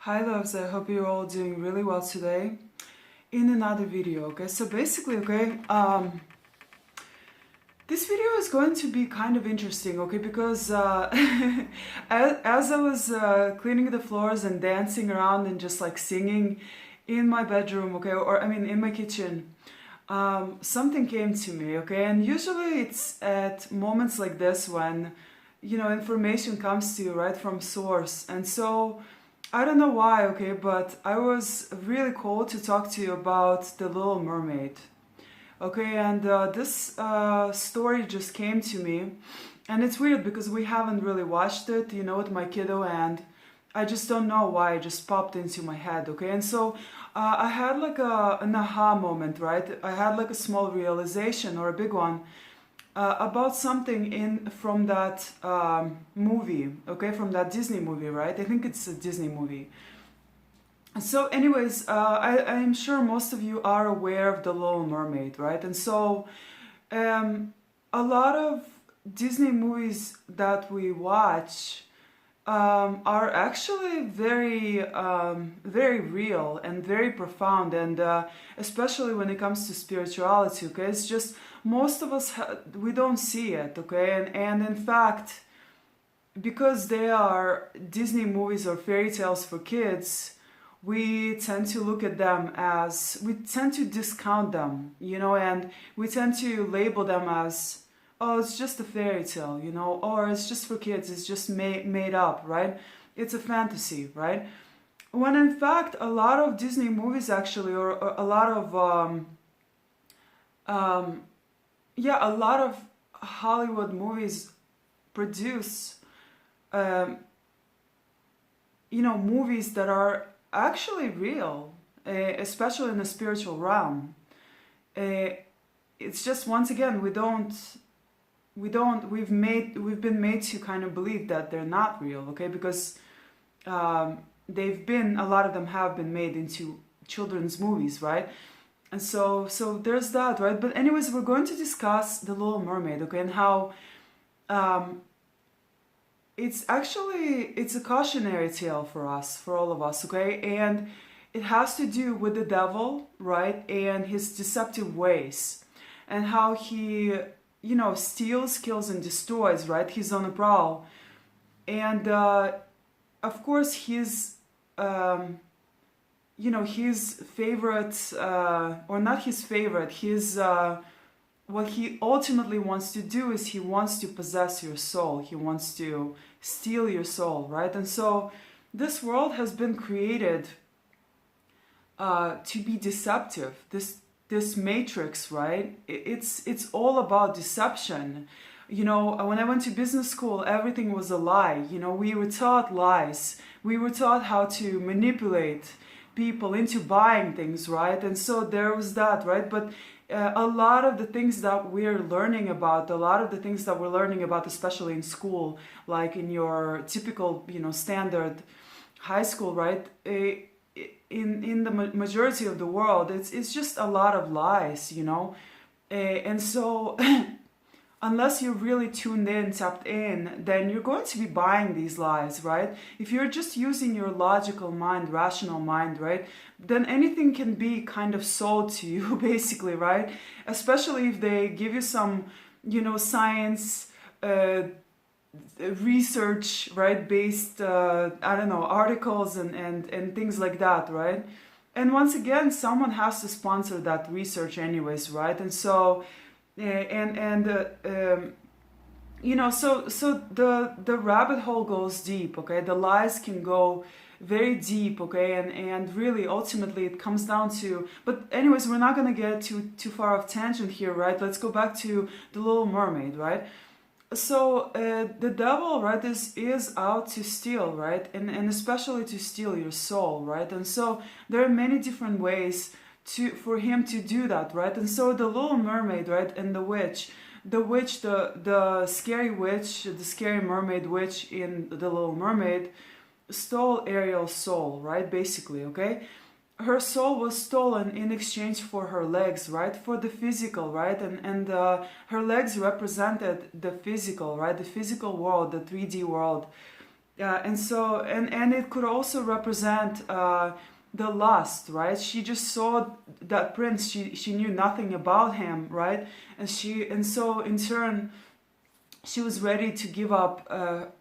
Hi loves, I hope you're all doing really well today in another video. Okay, so basically, this video is going to be kind of interesting, okay, because as I was cleaning the floors and dancing around and just like singing in my bedroom, okay, or I mean in my kitchen, something came to me, okay, and usually it's at moments like this when, information comes to you right from source. And so I don't know why, okay, but I was really called to talk to you about The Little Mermaid. Okay, and this story just came to me, and it's weird because we haven't really watched it, with my kiddo, and I just don't know why it just popped into my head. Okay, and so I had like an aha moment, right? I had like a small realization or a big one about something in from that movie. Okay, from that Disney movie, right? I think it's a Disney movie. So, anyways, I'm sure most of you are aware of The Little Mermaid, right? And so, a lot of Disney movies that we watch are actually very real and very profound, and especially when it comes to spirituality. Okay, it's just most of us we don't see it. Okay, and in fact, because they are Disney movies or fairy tales for kids, we tend to look at them as, we tend to discount them, and we tend to label them as, oh, it's just a fairy tale, or it's just for kids, it's just made up, right? It's a fantasy, right? When in fact, a lot of Disney movies actually, or a lot of, a lot of Hollywood movies produce, movies that are actually real, especially in the spiritual realm. It's just, once again, we've been made to kind of believe that they're not real, okay? Because a lot of them have been made into children's movies, right? And so there's that, right? But anyways, we're going to discuss The Little Mermaid, okay? And how it's a cautionary tale for us, for all of us, okay? And it has to do with the devil, right? And his deceptive ways, and how he, steals, kills, and destroys, right? He's on a prowl. And of course, his favorite, or not his favorite, what he ultimately wants to do is he wants to possess your soul. He wants to steal your soul, right? And so this world has been created to be deceptive. This matrix, right? It's all about deception. When I went to business school, everything was a lie. We were taught lies. We were taught how to manipulate people into buying things, right? And so there was that, right? But a lot of the things that we're learning about, especially in school, like in your typical, standard high school, right? In the majority of the world, it's just a lot of lies, and so unless you're really tuned in, tapped in, then you're going to be buying these lies, right? If you're just using your logical mind, rational mind, right, then anything can be kind of sold to you, basically, right? Especially if they give you some, science, research, right, based, articles and things like that, right? And once again, someone has to sponsor that research anyways, right? And so so the rabbit hole goes deep, okay? The lies can go very deep, okay? And really, ultimately, it comes down to, but anyways, we're not going to get too far off tangent here, right? Let's go back to The Little Mermaid, right? So the devil, right, is out to steal, right? And especially to steal your soul, right? And so there are many different ways for him to do that, right? And so the Little Mermaid, right, and the scary witch, the scary mermaid witch in The Little Mermaid stole Ariel's soul, right? Basically, okay? Her soul was stolen in exchange for her legs, right? For the physical, right? And her legs represented the physical, right? The physical world, the 3D world. And so, and it could also represent the lust, right? She just saw that prince. She knew nothing about him, right? And so in turn, she was ready to give up,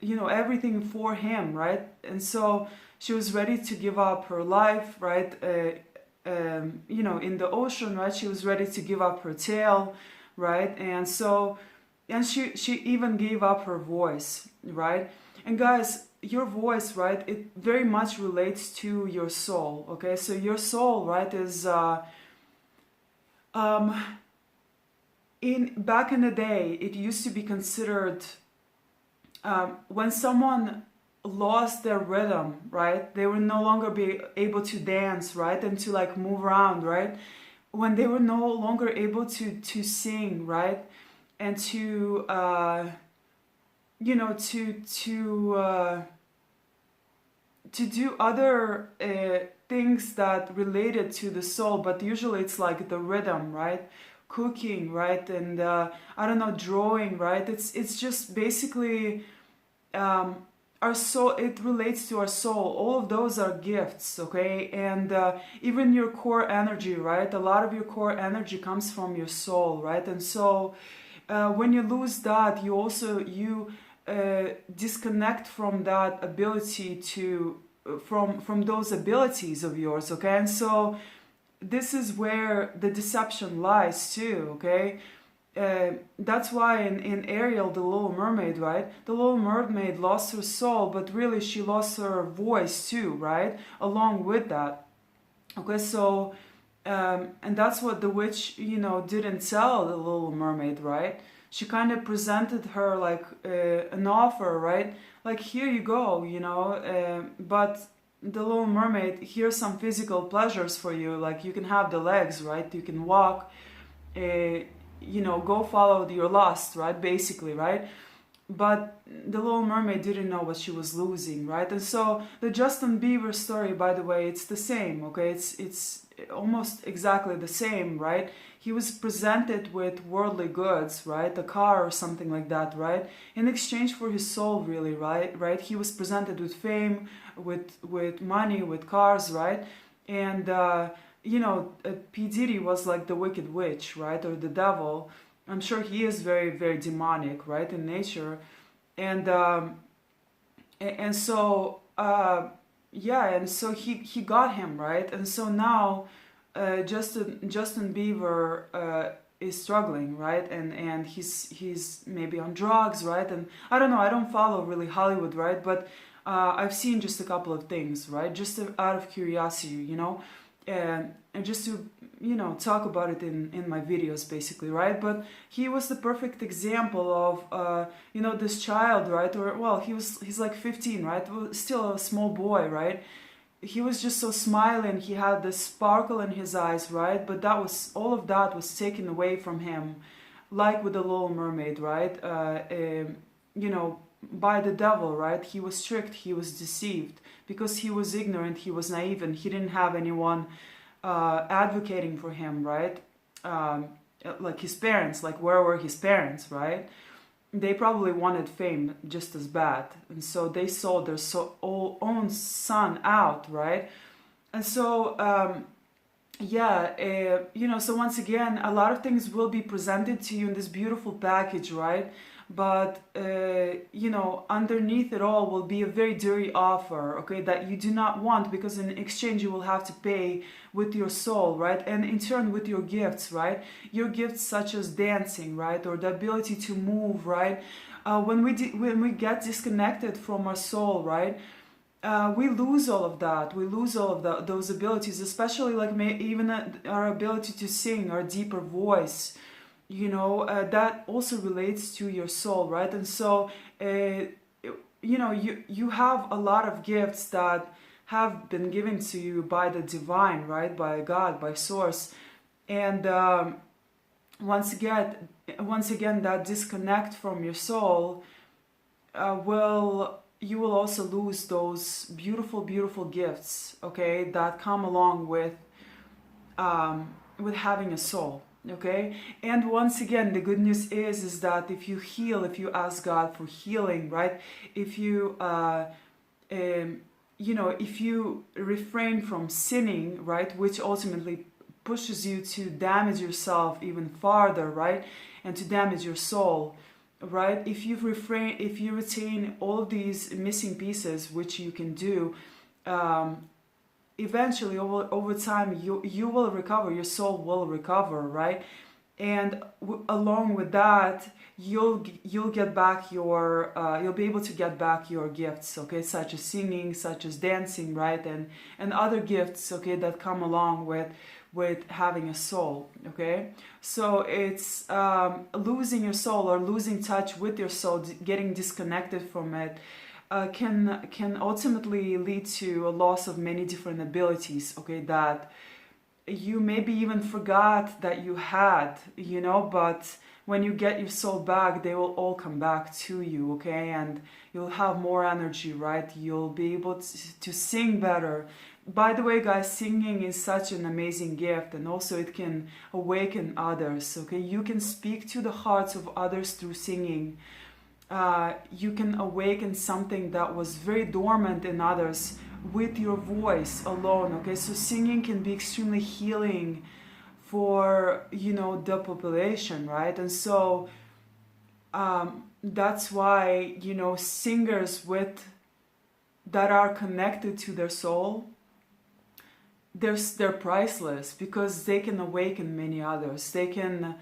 everything for him, right? And so she was ready to give up her life, right? In the ocean, right? She was ready to give up her tail, right? And so, and she even gave up her voice, right? And guys, your voice, right? It very much relates to your soul. Okay, so your soul, right, is um, in back in the day, it used to be considered when someone lost their rhythm, right? They would no longer be able to dance, right, and to like move around, right? When they were no longer able to sing, right, and to to do other things that related to the soul, but usually it's like the rhythm, right? Cooking, right? And I don't know, drawing, right? It's just basically our soul. It relates to our soul. All of those are gifts, okay? And even your core energy, right? A lot of your core energy comes from your soul, right? And so when you lose that, you disconnect from that ability to from those abilities of yours, okay? And so this is where the deception lies too, okay? That's why in Ariel, the Little Mermaid, right? The Little Mermaid lost her soul, but really she lost her voice too, right? Along with that. Okay, so and that's what the witch, didn't tell the Little Mermaid, right? She kind of presented her like an offer, right? Like, here you go, but the Little Mermaid, here's some physical pleasures for you. Like, you can have the legs, right? You can walk, go follow your lust, right? Basically, right? But the Little Mermaid didn't know what she was losing, right? And so the Justin Bieber story, by the way, it's the same, okay? It's almost exactly the same, right? He was presented with worldly goods, right? A car or something like that, right? In exchange for his soul, really, right? Right? He was presented with fame, with money, with cars, right? And P Diddy was like the wicked witch, right, or the devil. I'm sure he is very, very demonic, right, in nature, and so and so he got him, right, and so now Justin Bieber is struggling, right, and he's maybe on drugs, right, and I don't know, I don't follow really Hollywood, right, but I've seen just a couple of things, right, just out of curiosity, and just to talk about it in my videos, basically, right? But he was the perfect example of this child, right? Or well, he's like 15, right? Well, still a small boy, right? He was just so smiling. He had this sparkle in his eyes, right? But that was all of that was taken away from him, like with the Little Mermaid, right? By the devil, right? He was tricked, he was deceived because he was ignorant, he was naive, and he didn't have anyone advocating for him, right? Like his parents, like where were his parents, right? They probably wanted fame just as bad, and so they sold their own son out, right? And so so once again, a lot of things will be presented to you in this beautiful package, right? But underneath it all will be a very dirty offer, okay, that you do not want, because in exchange you will have to pay with your soul, right? And in turn with your gifts, right? Your gifts such as dancing, right, or the ability to move, right? When we get disconnected from our soul, right, we lose all of that. We lose all of those abilities, especially like even our ability to sing, our deeper voice. That also relates to your soul, right? And so you have a lot of gifts that have been given to you by the divine, right? By God, by source. And once again, that disconnect from your soul you will also lose those beautiful, beautiful gifts, okay, that come along with having a soul. okay? And once again, the good news is that if you heal, if you ask God for healing, right? If you you know, if you refrain from sinning, right, which ultimately pushes you to damage yourself even farther, right, and to damage your soul, right? If you retain all of these missing pieces, which you can do, eventually over time you will recover, your soul will recover, right? And along with that, you'll get back your you'll be able to get back your gifts, okay, such as singing, such as dancing, right, and other gifts, okay, that come along with having a soul, okay? So it's losing your soul or losing touch with your soul, getting disconnected from it, can ultimately lead to a loss of many different abilities, okay, that you maybe even forgot that you had, you know, but when you get your soul back, they will all come back to you, okay? And you'll have more energy, right? You'll be able to sing better. By the way, guys, singing is such an amazing gift, and also it can awaken others, okay? You can speak to the hearts of others through singing. You can awaken something that was very dormant in others with your voice alone, okay? So singing can be extremely healing for, you know, the population, right? And so that's why, you know, singers that are connected to their soul, they're priceless, because they can awaken many others. They can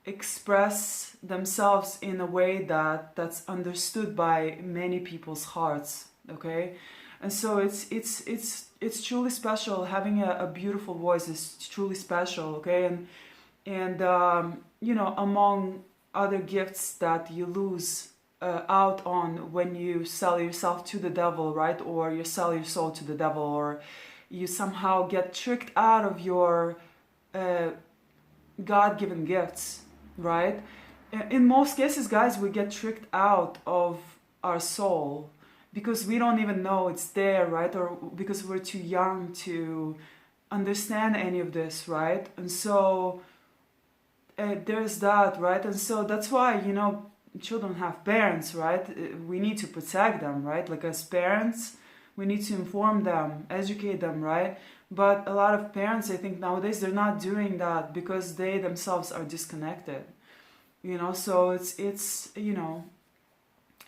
express themselves in a way that's understood by many people's hearts, okay? And so it's truly special. Having a beautiful voice is truly special, okay? And you know, among other gifts that you lose out on when you sell yourself to the devil, right? Or you sell your soul to the devil, or you somehow get tricked out of your God-given gifts, right? In most cases, guys, we get tricked out of our soul because we don't even know it's there, right? Or because we're too young to understand any of this, right? And so there's that, right? And so that's why, you know, children have parents, right? We need to protect them, right? Like, as parents, we need to inform them, educate them, right? But a lot of parents, I think nowadays, they're not doing that because they themselves are disconnected, you know? So it's you know,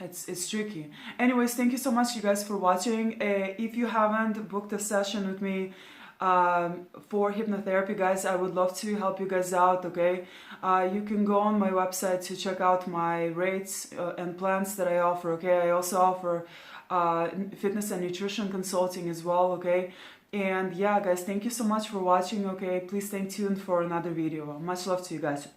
it's tricky. Anyways, thank you so much, you guys, for watching. If you haven't booked a session with me for hypnotherapy, guys, I would love to help you guys out, okay? You can go on my website to check out my rates and plans that I offer, okay? I also offer fitness and nutrition consulting as well, okay? And yeah, guys, thank you so much for watching, okay? Please stay tuned for another video. Much love to you guys.